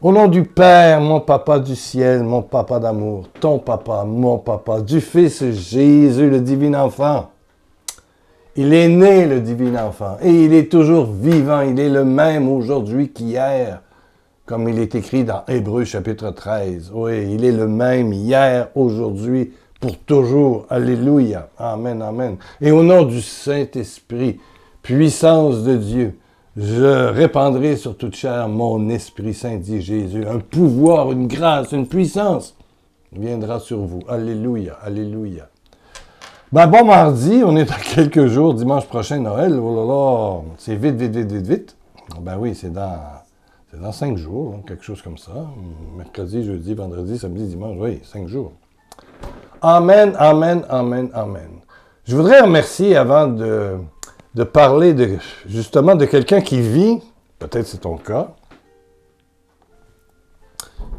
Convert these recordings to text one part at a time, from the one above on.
Au nom du Père, mon papa du ciel, mon papa d'amour, ton papa, mon papa, du Fils Jésus, le divin enfant. Il est né, le divin enfant, et il est toujours vivant. Il est le même aujourd'hui qu'hier, comme il est écrit dans Hébreux chapitre 13. Oui, il est le même hier, aujourd'hui, pour toujours. Alléluia. Amen, amen. Et au nom du Saint-Esprit, puissance de Dieu, je répandrai sur toute chair mon Esprit Saint, dit Jésus. Un pouvoir, une grâce, une puissance viendra sur vous. Alléluia, alléluia. Ben, bon mardi, on est à quelques jours, dimanche prochain, Noël. Oh là là, c'est vite, vite, vite, vite, vite. Ben oui, c'est dans 5 jours, hein, quelque chose comme ça. Mercredi, jeudi, vendredi, samedi, dimanche, oui, 5 jours. Amen, amen, amen, amen. Je voudrais remercier avant de parler justement de quelqu'un qui vit, peut-être c'est ton cas,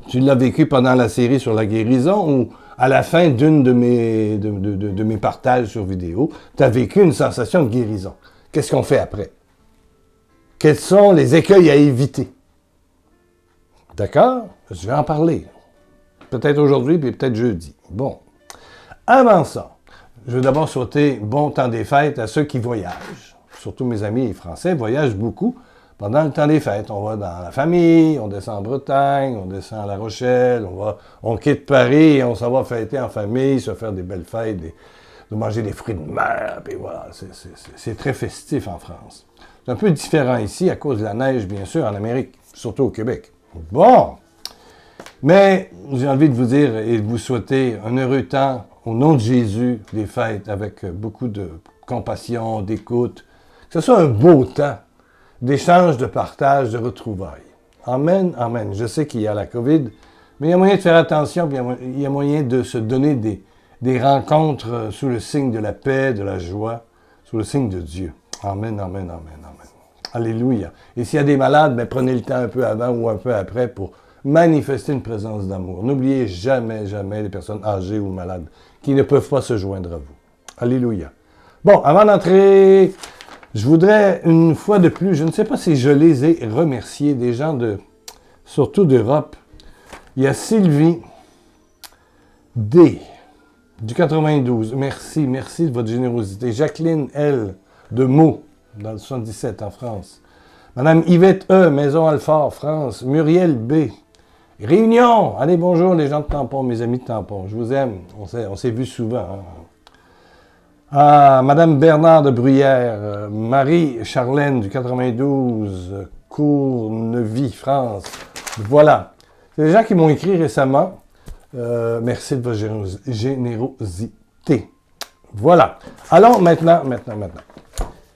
tu l'as vécu pendant la série sur la guérison ou à la fin d'une de mes partages sur vidéo, tu as vécu une sensation de guérison. Qu'est-ce qu'on fait après? Quels sont les écueils à éviter? D'accord? Je vais en parler. Peut-être aujourd'hui, puis peut-être jeudi. Bon. Avant ça, je veux d'abord souhaiter bon temps des fêtes à ceux qui voyagent. Surtout mes amis français voyagent beaucoup pendant le temps des fêtes. On va dans la famille, on descend en Bretagne, on descend à La Rochelle, on quitte Paris et on s'en va fêter en famille, se faire des belles fêtes, de manger des fruits de mer, puis voilà, c'est très festif en France. C'est un peu différent ici à cause de la neige, bien sûr, en Amérique, surtout au Québec. Bon! Mais j'ai envie de vous dire et de vous souhaiter un heureux temps au nom de Jésus, des fêtes avec beaucoup de compassion, d'écoute, que ce soit un beau temps d'échange, de partage, de retrouvailles. Amen, amen. Je sais qu'il y a la COVID, mais il y a moyen de faire attention, puis il y a moyen de se donner des rencontres sous le signe de la paix, de la joie, sous le signe de Dieu. Amen, amen, amen, amen. Alléluia. Et s'il y a des malades, ben prenez le temps un peu avant ou un peu après pour manifester une présence d'amour. N'oubliez jamais, jamais les personnes âgées ou malades qui ne peuvent pas se joindre à vous. Alléluia. Bon, avant d'entrer, je voudrais une fois de plus, je ne sais pas si je les ai remerciés, des gens surtout d'Europe. Il y a Sylvie D. du 92. Merci de votre générosité. Jacqueline L. de Meaux, dans le 77 en France. Madame Yvette E. Maison-Alfort, France. Muriel B. Réunion! Allez, bonjour les gens de Tampon, mes amis de Tampon. Je vous aime. On s'est vu souvent. Hein? Ah, Madame Bernard de Bruyère, Marie-Charlène du 92, Courneville, France. Voilà. C'est des gens qui m'ont écrit récemment. Merci de votre générosité. Voilà. Allons maintenant.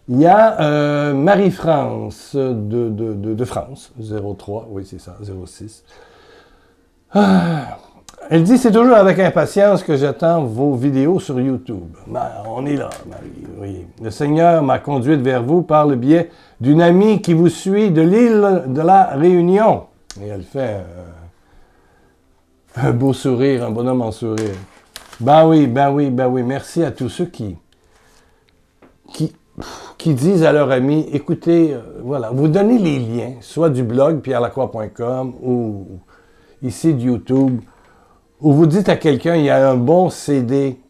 Il y a Marie-France de France, 03, oui c'est ça, 06. Elle dit, c'est toujours avec impatience que j'attends vos vidéos sur YouTube. Ben, on est là, Marie, oui. Le Seigneur m'a conduite vers vous par le biais d'une amie qui vous suit de l'île de la Réunion. Et elle fait un beau sourire, un bonhomme en sourire. Ben oui. Merci à tous ceux qui disent à leurs amis, écoutez, voilà, vous donnez les liens, soit du blog pierrelacroix.com ou ici de YouTube, où vous dites à quelqu'un, il y a un bon CD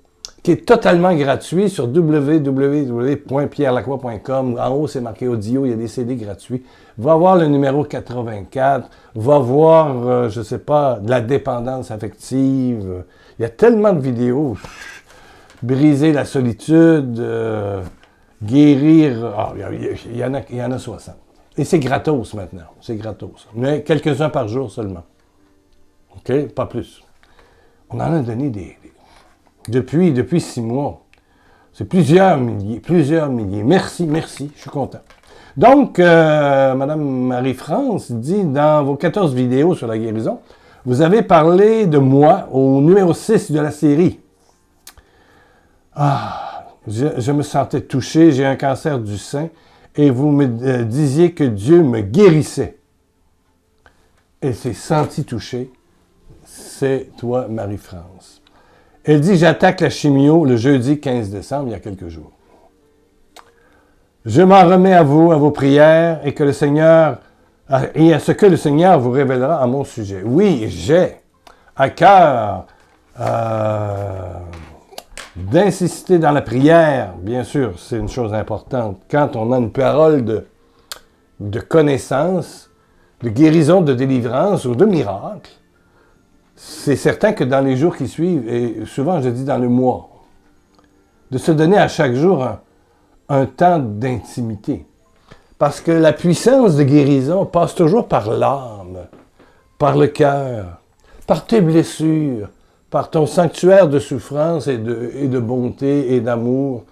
qui est totalement gratuit sur www.pierrelacroix.com. En haut, c'est marqué audio, il y a des CD gratuits. Va voir le numéro 84, va voir, je sais pas, de la dépendance affective. Il y a tellement de vidéos. Briser la solitude, guérir, il y en a 60. Et c'est gratos maintenant, c'est gratos. Mais quelques-uns par jour seulement. OK? Pas plus. On en a donné depuis 6 mois. C'est plusieurs milliers. Merci, je suis content. Donc, Madame Marie-France dit, dans vos 14 vidéos sur la guérison, vous avez parlé de moi au numéro 6 de la série. Je me sentais touché, j'ai un cancer du sein, et vous me disiez que Dieu me guérissait. Elle s'est sentie touchée. C'est toi, Marie-France. Elle dit, j'attaque la chimio le jeudi 15 décembre, il y a quelques jours. Je m'en remets à vous, à vos prières, et que le Seigneur et à ce que le Seigneur vous révélera à mon sujet. Oui, j'ai à cœur d'insister dans la prière. Bien sûr, c'est une chose importante. Quand on a une parole de connaissance, de guérison, de délivrance ou de miracle, c'est certain que dans les jours qui suivent, et souvent je dis dans le mois, de se donner à chaque jour un temps d'intimité. Parce que la puissance de guérison passe toujours par l'âme, par le cœur, par tes blessures, par ton sanctuaire de souffrance et de bonté et d'amour,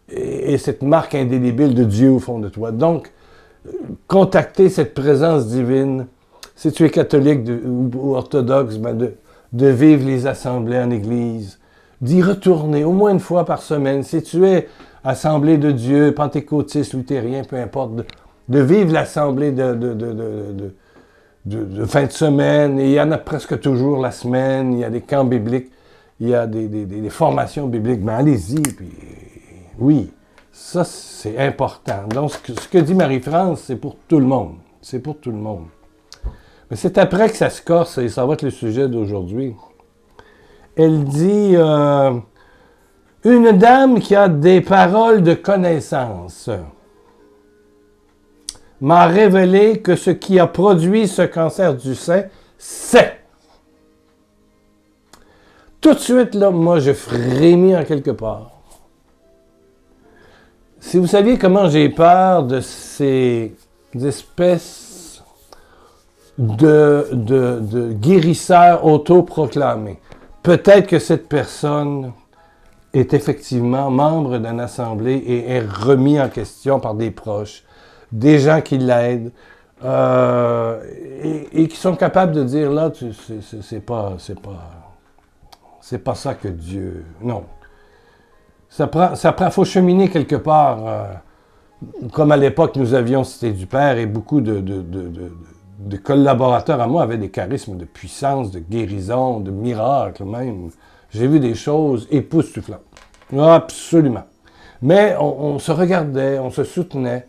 et cette marque indélébile de Dieu au fond de toi. Donc, contacter cette présence divine, si tu es catholique ou orthodoxe, ben de vivre les assemblées en Église, d'y retourner au moins une fois par semaine. Si tu es assemblée de Dieu, pentecôtiste, luthérien, peu importe, de vivre l'assemblée de fin de semaine. Et il y en a presque toujours la semaine, il y a des camps bibliques, il y a des formations bibliques. Ben allez-y, puis oui, ça c'est important. Donc ce que dit Marie-France, c'est pour tout le monde. C'est pour tout le monde. Mais c'est après que ça se corse, et ça va être le sujet d'aujourd'hui. Elle dit, une dame qui a des paroles de connaissance m'a révélé que ce qui a produit ce cancer du sein, c'est. Tout de suite, là, moi, je frémis en quelque part. Si vous saviez comment j'ai peur de ces espèces de guérisseurs autoproclamés. Peut-être que cette personne est effectivement membre d'une assemblée et est remis en question par des proches, des gens qui l'aident, et qui sont capables de dire, là, c'est pas ça que Dieu... Non. Faut cheminer quelque part, comme à l'époque, nous avions Cité du Père, et beaucoup de collaborateurs à moi avaient des charismes de puissance, de guérison, de miracles même. J'ai vu des choses époustouflantes. Absolument. Mais on se regardait, on se soutenait,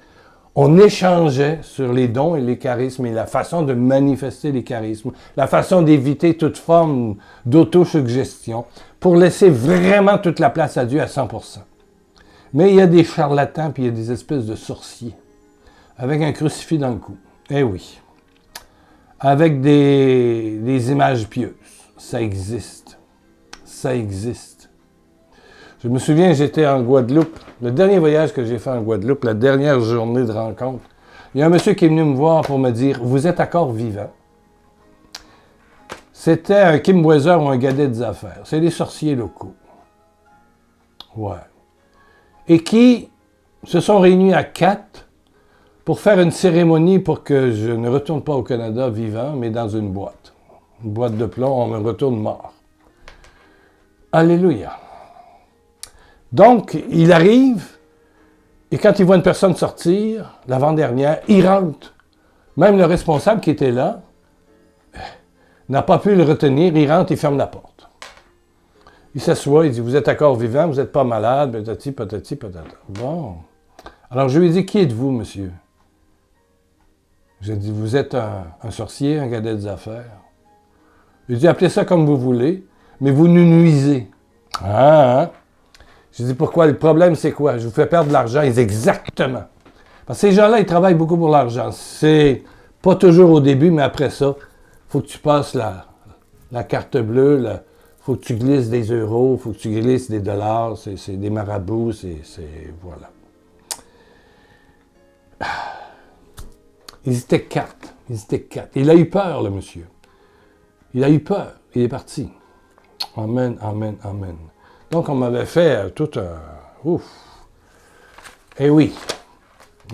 on échangeait sur les dons et les charismes et la façon de manifester les charismes, la façon d'éviter toute forme d'autosuggestion pour laisser vraiment toute la place à Dieu à 100%. Mais il y a des charlatans puis il y a des espèces de sorciers avec un crucifix dans le cou. Eh oui. Avec des images pieuses. Ça existe. Ça existe. Je me souviens, j'étais en Guadeloupe. Le dernier voyage que j'ai fait en Guadeloupe, la dernière journée de rencontre, il y a un monsieur qui est venu me voir pour me dire « Vous êtes encore vivant ». C'était un Kim Weiser ou un Gadet des affaires. C'est des sorciers locaux. Ouais. Et qui se sont réunis à 4 pour faire une cérémonie pour que je ne retourne pas au Canada vivant, mais dans une boîte. Une boîte de plomb, on me retourne mort. Alléluia. Donc, il arrive, et quand il voit une personne sortir, l'avant-dernière, il rentre. Même le responsable qui était là n'a pas pu le retenir, il rentre, il ferme la porte. Il s'assoit, il dit « Vous êtes encore vivant, vous n'êtes pas malade, patati, patati, patata. » Bon. Alors, je lui ai dit « Qui êtes-vous, monsieur? » J'ai dit « Vous êtes un sorcier, un Gadet des affaires. » Il dit « Appelez ça comme vous voulez, mais vous nous nuisez. » Ah, hein? J'ai dit « Pourquoi? Le problème, c'est quoi? Je vous fais perdre de l'argent. » Il dit « Exactement. » Parce que ces gens-là, ils travaillent beaucoup pour l'argent. C'est pas toujours au début, mais après ça, il faut que tu passes la carte bleue, il faut que tu glisses des euros, il faut que tu glisses des dollars, c'est des marabouts, voilà. Ils étaient 4. Il a eu peur, le monsieur. Il a eu peur. Il est parti. Amen, amen, amen. Donc, on m'avait fait tout un... Ouf! Eh oui!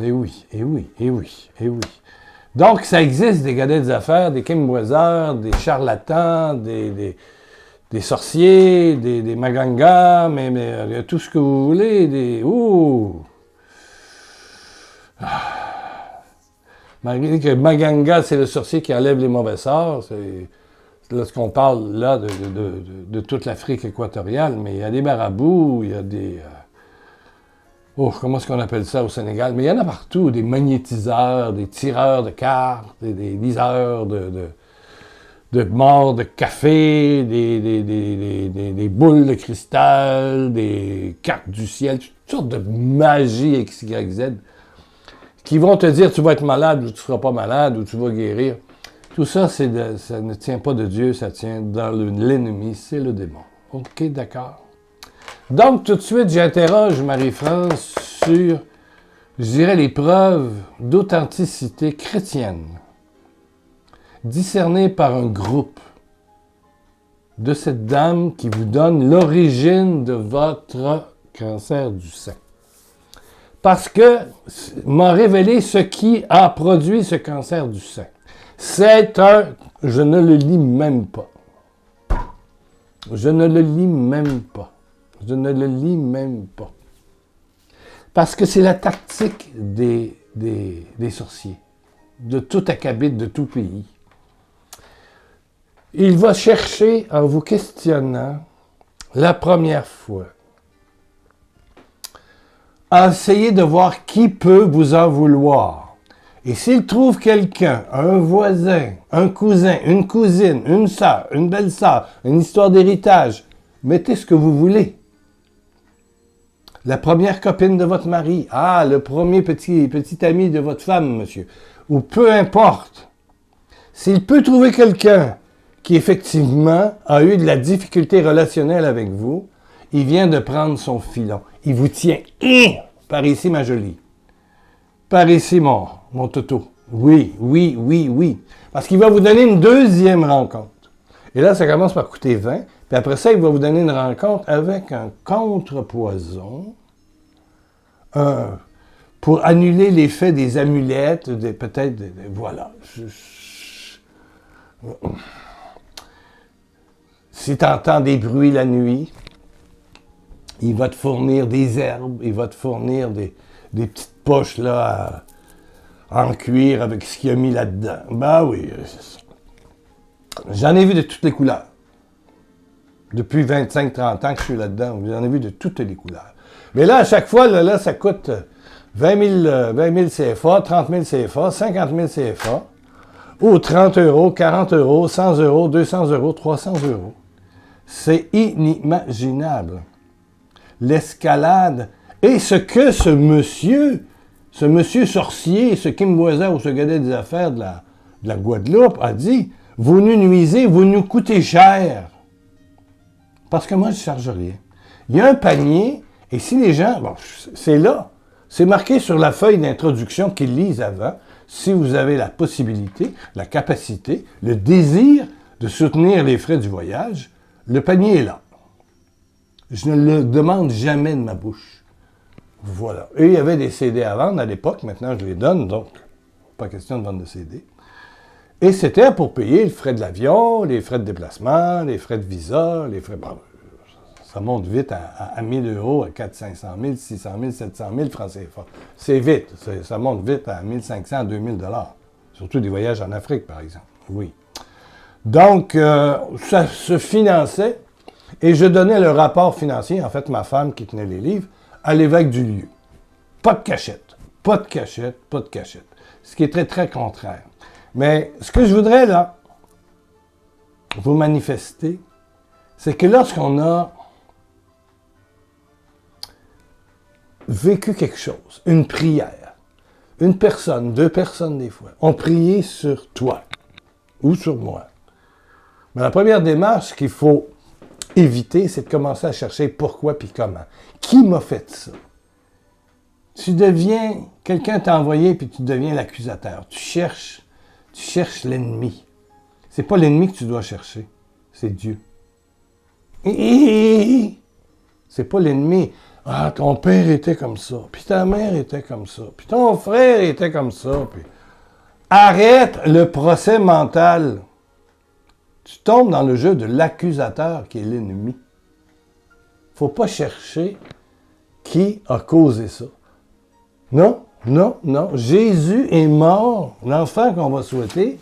Eh oui, eh oui, eh oui, eh oui. Donc, ça existe des gadets des affaires, des Kim Weiser, des charlatans, des sorciers, des magangas, mais tout ce que vous voulez, des... Ouh! Malgré que Maganga, c'est le sorcier qui enlève les mauvais sorts, c'est lorsqu'on parle là de toute l'Afrique équatoriale, mais il y a des marabouts, il y a des... oh, comment est-ce qu'on appelle ça au Sénégal? Mais il y en a partout, des magnétiseurs, des tireurs de cartes, des liseurs de morts de café, des boules de cristal, des cartes du ciel, toutes sortes de magie X, Y, Z, qui vont te dire tu vas être malade ou tu ne seras pas malade ou tu vas guérir. Tout ça, ça ne tient pas de Dieu, ça tient dans l'ennemi, c'est le démon. OK, d'accord. Donc, tout de suite, j'interroge Marie-France sur, je dirais, les preuves d'authenticité chrétienne discernées par un groupe de cette dame qui vous donne l'origine de votre cancer du sein. Parce que m'a révélé ce qui a produit ce cancer du sein. C'est un... Je ne le lis même pas. Je ne le lis même pas. Je ne le lis même pas. Parce que c'est la tactique des sorciers, de tout acabit, de tout pays. Il va chercher, en vous questionnant, la première fois, à essayer de voir qui peut vous en vouloir. Et s'il trouve quelqu'un, un voisin, un cousin, une cousine, une sœur, une belle-sœur, une histoire d'héritage, mettez ce que vous voulez. La première copine de votre mari, le premier petit ami de votre femme, monsieur, ou peu importe. S'il peut trouver quelqu'un qui effectivement a eu de la difficulté relationnelle avec vous, il vient de prendre son filon. Il vous tient. Par ici, ma jolie. Par ici, mon toto. Oui, oui, oui, oui. Parce qu'il va vous donner une deuxième rencontre. Et là, ça commence par coûter 20. Puis après ça, il va vous donner une rencontre avec un contrepoison pour annuler l'effet des amulettes, voilà. Si tu entends des bruits la nuit, il va te fournir des herbes, il va te fournir des petites poches là en cuir avec ce qu'il a mis là-dedans. Ben oui, j'en ai vu de toutes les couleurs. Depuis 25-30 ans que je suis là-dedans, j'en ai vu de toutes les couleurs. Mais là, à chaque fois, là ça coûte 20 000 CFA, 30 000 CFA, 50 000 CFA, ou 30 euros, 40 euros, 100 euros, 200 euros, 300 euros. C'est inimaginable. L'escalade et ce que ce monsieur sorcier, ce Kim Boisard ou ce gars des affaires de la Guadeloupe a dit, vous nous nuisez, vous nous coûtez cher. Parce que moi, je ne charge rien. Il y a un panier, et si les gens, c'est là, c'est marqué sur la feuille d'introduction qu'ils lisent avant, si vous avez la possibilité, la capacité, le désir de soutenir les frais du voyage, le panier est là. Je ne le demande jamais de ma bouche. Voilà. Et il y avait des CD à vendre à l'époque, maintenant je les donne, donc pas question de vendre de CD. Et c'était pour payer le frais de l'avion, les frais de déplacement, les frais de visa, les frais... Bon, ça monte vite à 1 000 euros, à 400, 500 000, 600 000, 700 000 francs CFA. C'est vite. Ça monte vite à 1 500, 2 000 $. Surtout des voyages en Afrique, par exemple. Oui. Donc, ça se finançait et je donnais le rapport financier, en fait, ma femme qui tenait les livres, à l'évêque du lieu. Pas de cachette. Pas de cachette, pas de cachette. Ce qui est très, très contraire. Mais ce que je voudrais, là, vous manifester, c'est que lorsqu'on a vécu quelque chose, une prière, une personne, 2 personnes des fois, ont prié sur toi ou sur moi. Mais la première démarche qu'il faut éviter, c'est de commencer à chercher pourquoi puis comment. Qui m'a fait ça? Tu deviens, quelqu'un t'a envoyé puis tu deviens l'accusateur. Tu cherches l'ennemi. C'est pas l'ennemi que tu dois chercher, c'est Dieu. C'est pas l'ennemi. Ah, ton père était comme ça, puis ta mère était comme ça, puis ton frère était comme ça. Puis... Arrête le procès mental. Tu tombes dans le jeu de l'accusateur qui est l'ennemi. Faut pas chercher qui a causé ça. Non, non, non. Jésus est mort. L'enfant qu'on va souhaiter,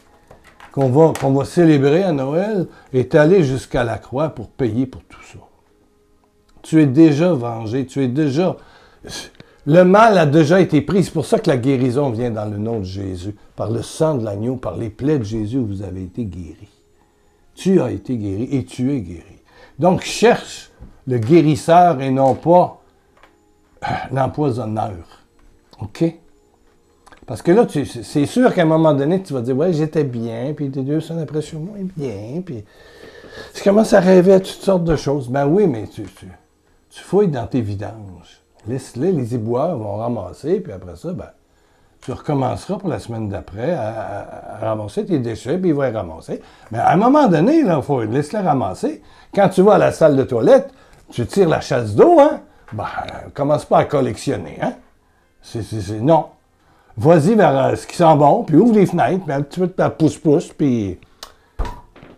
qu'on va célébrer à Noël, est allé jusqu'à la croix pour payer pour tout ça. Tu es déjà vengé, tu es déjà... Le mal a déjà été pris. C'est pour ça que la guérison vient dans le nom de Jésus. Par le sang de l'agneau, par les plaies de Jésus, vous avez été guéris. Tu as été guéri et tu es guéri. Donc, cherche le guérisseur et non pas l'empoisonneur. OK? Parce que là, c'est sûr qu'à un moment donné, tu vas dire, ouais, j'étais bien, puis 2 semaines après, je suis moins bien, puis je commence à rêver à toutes sortes de choses. Ben oui, mais tu fouilles dans tes vidanges. Laisse-les, les éboueurs vont ramasser, puis après ça, ben, tu recommenceras pour la semaine d'après à ramasser tes déchets, puis ils vont les ramasser. Mais à un moment donné, il faut laisser-les ramasser. Quand tu vas à la salle de toilette, tu tires la chasse d'eau, hein? Ben, commence pas à collectionner, hein? Non. Vas-y vers ce qui sent bon, puis ouvre les fenêtres, puis un petit peu de ta pousse-pousse, puis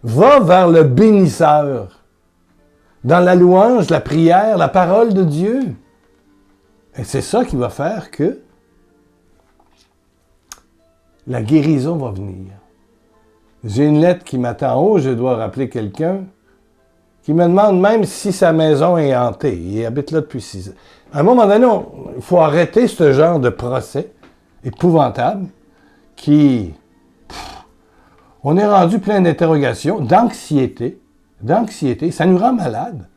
va vers le bénisseur. Dans la louange, la prière, la parole de Dieu. Et c'est ça qui va faire que la guérison va venir. J'ai une lettre qui m'attend en haut, je dois rappeler quelqu'un qui me demande même si sa maison est hantée. Il habite là depuis 6 ans. À un moment donné, il faut arrêter ce genre de procès épouvantable qui... on est rendu plein d'interrogations, d'anxiété. Ça nous rend malades.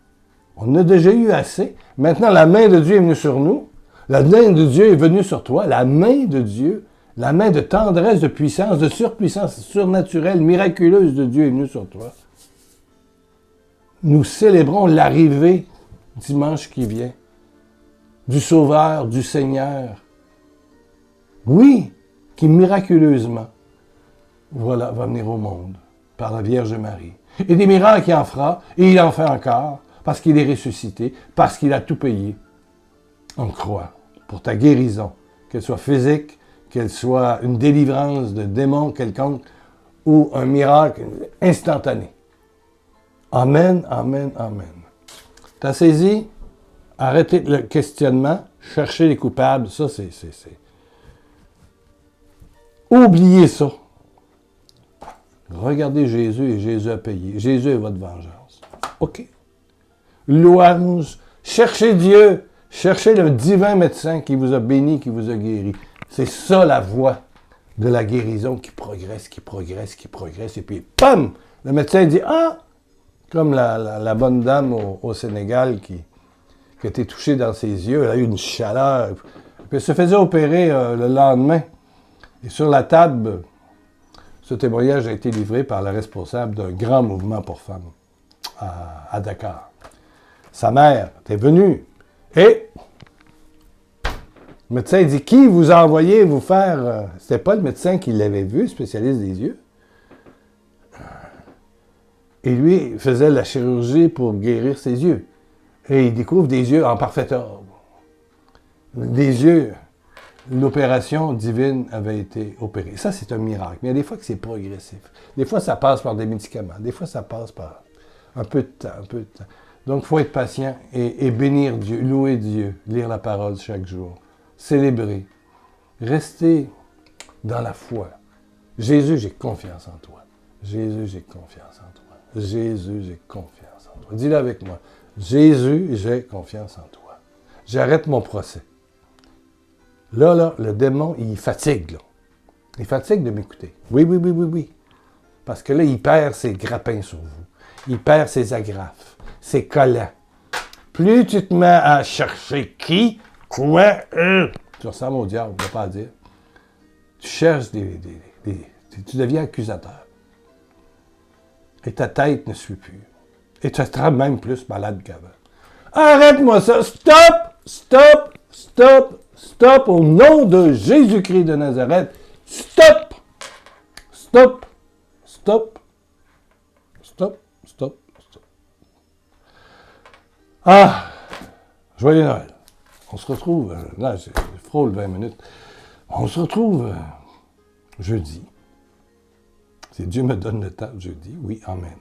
On en a déjà eu assez. Maintenant, la main de Dieu est venue sur nous. La main de Dieu est venue sur toi. La main de Dieu, la main de tendresse, de puissance, de surpuissance surnaturelle, miraculeuse de Dieu est venue sur toi. Nous célébrons l'arrivée dimanche qui vient du Sauveur, du Seigneur. Oui, qui miraculeusement, voilà, va venir au monde par la Vierge Marie. Et des miracles il en fera, et il en fait encore, parce qu'il est ressuscité, parce qu'il a tout payé. On croit pour ta guérison, qu'elle soit physique, qu'elle soit une délivrance de démons quelconque, ou un miracle instantané. Amen, amen, amen. T'as saisi? Arrêtez le questionnement, cherchez les coupables, ça c'est... Oubliez ça. Regardez Jésus et Jésus a payé. Jésus est votre vengeance. OK. Louange. Cherchez Dieu. Cherchez le divin médecin qui vous a béni, qui vous a guéri. C'est ça la voie de la guérison qui progresse. Et puis, pam! Le médecin dit, ah! Comme la bonne dame au Sénégal qui a été touchée dans ses yeux. Elle a eu une chaleur. Puis elle se faisait opérer le lendemain. Et sur la table, ce témoignage a été livré par la responsable d'un grand mouvement pour femmes à Dakar. Sa mère était venue et le médecin dit, qui vous a envoyé vous faire... C'était pas le médecin qui l'avait vu, spécialiste des yeux. Et lui faisait la chirurgie pour guérir ses yeux. Et il découvre des yeux en parfait ordre. Des yeux... L'opération divine avait été opérée. Ça, c'est un miracle. Mais il y a des fois que c'est progressif. Des fois, ça passe par des médicaments. Des fois, ça passe par un peu de temps. Donc, il faut être patient et bénir Dieu, louer Dieu, lire la parole chaque jour, célébrer, rester dans la foi. Jésus, j'ai confiance en toi. Jésus, j'ai confiance en toi. Jésus, j'ai confiance en toi. Dis-le avec moi. Jésus, j'ai confiance en toi. J'arrête mon procès. Là, le démon, il fatigue, là. Il fatigue de m'écouter. Oui. Parce que là, il perd ses grappins sur vous. Il perd ses agrafes, ses collants. Plus tu te mets à chercher qui, quoi, tu ressembles au diable, on ne va pas dire. Tu cherches tu deviens accusateur. Et ta tête ne suit plus. Et tu seras même plus malade qu'avant. Arrête-moi ça! Stop au nom de Jésus-Christ de Nazareth. Stop! Ah! Joyeux Noël. On se retrouve, là, je frôle 20 minutes. On se retrouve jeudi. Si Dieu me donne le temps, jeudi. Oui, amen.